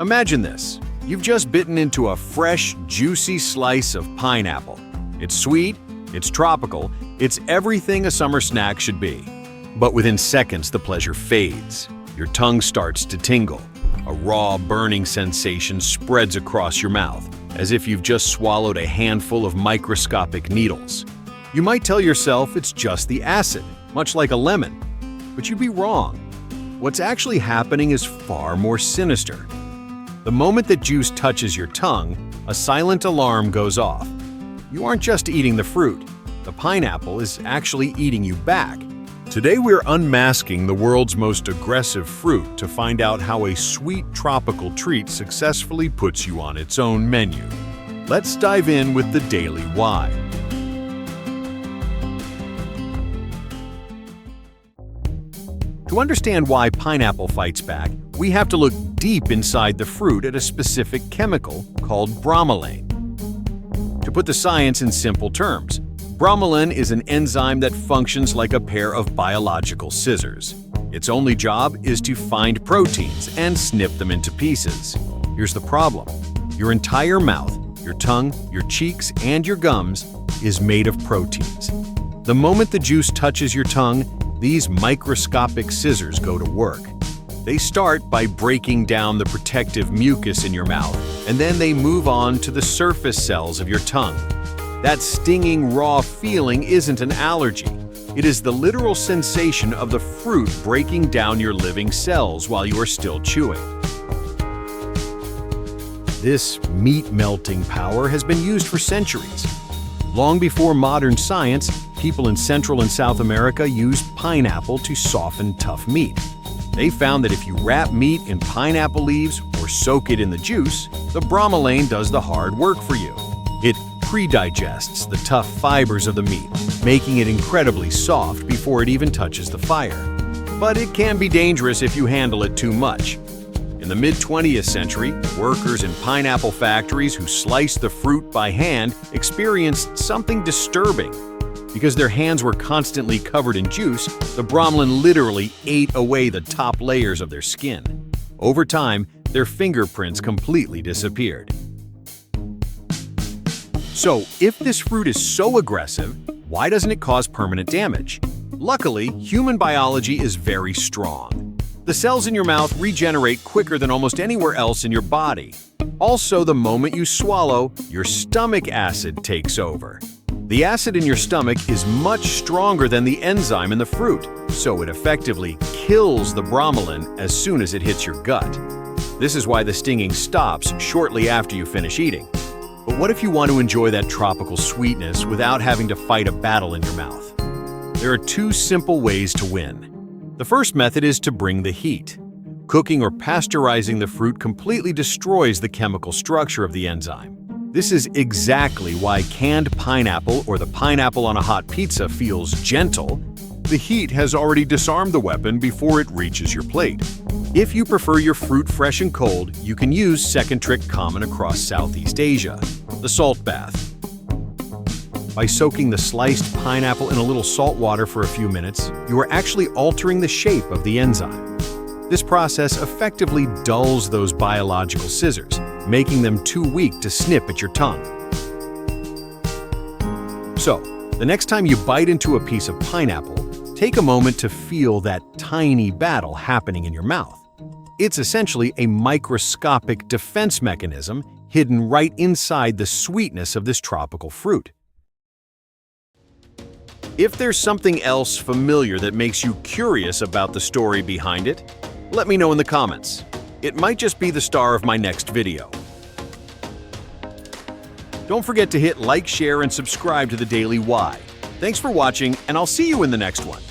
Imagine this. You've just bitten into a fresh, juicy slice of pineapple. It's sweet, it's tropical, it's everything a summer snack should be. But within seconds, the pleasure fades. Your tongue starts to tingle. A raw, burning sensation spreads across your mouth, as if you've just swallowed a handful of microscopic needles. You might tell yourself it's just the acid, much like a lemon, but you'd be wrong. What's actually happening is far more sinister. The moment that juice touches your tongue, a silent alarm goes off. You aren't just eating the fruit. The pineapple is actually eating you back. Today we're unmasking the world's most aggressive fruit to find out how a sweet tropical treat successfully puts you on its own menu. Let's dive in with the Daily Why. To understand why pineapple fights back, we have to look deep inside the fruit at a specific chemical called bromelain. To put the science in simple terms, bromelain is an enzyme that functions like a pair of biological scissors. Its only job is to find proteins and snip them into pieces. Here's the problem. Your entire mouth, your tongue, your cheeks, and your gums is made of proteins. The moment the juice touches your tongue, these microscopic scissors go to work. They start by breaking down the protective mucus in your mouth, and then they move on to the surface cells of your tongue. That stinging raw feeling isn't an allergy. It is the literal sensation of the fruit breaking down your living cells while you are still chewing. This meat-melting power has been used for centuries. Long before modern science, people in Central and South America used pineapple to soften tough meat. They found that if you wrap meat in pineapple leaves or soak it in the juice, the bromelain does the hard work for you. It pre-digests the tough fibers of the meat, making it incredibly soft before it even touches the fire. But it can be dangerous if you handle it too much. In the mid-20th century, workers in pineapple factories who sliced the fruit by hand experienced something disturbing. Because their hands were constantly covered in juice, the bromelain literally ate away the top layers of their skin. Over time, their fingerprints completely disappeared. So, if this fruit is so aggressive, why doesn't it cause permanent damage? Luckily, human biology is very strong. The cells in your mouth regenerate quicker than almost anywhere else in your body. Also, the moment you swallow, your stomach acid takes over. The acid in your stomach is much stronger than the enzyme in the fruit, so it effectively kills the bromelain as soon as it hits your gut. This is why the stinging stops shortly after you finish eating. But what if you want to enjoy that tropical sweetness without having to fight a battle in your mouth? There are two simple ways to win. The first method is to bring the heat. Cooking or pasteurizing the fruit completely destroys the chemical structure of the enzyme. This is exactly why canned pineapple or the pineapple on a hot pizza feels gentle. The heat has already disarmed the weapon before it reaches your plate. If you prefer your fruit fresh and cold, you can use second trick common across Southeast Asia, the salt bath. By soaking the sliced pineapple in a little salt water for a few minutes, you are actually altering the shape of the enzyme. This process effectively dulls those biological scissors, making them too weak to snip at your tongue. So, the next time you bite into a piece of pineapple, take a moment to feel that tiny battle happening in your mouth. It's essentially a microscopic defense mechanism hidden right inside the sweetness of this tropical fruit. If there's something else familiar that makes you curious about the story behind it, let me know in the comments. It might just be the star of my next video. Don't forget to hit like, share, and subscribe to The Daily Why. Thanks for watching, and I'll see you in the next one.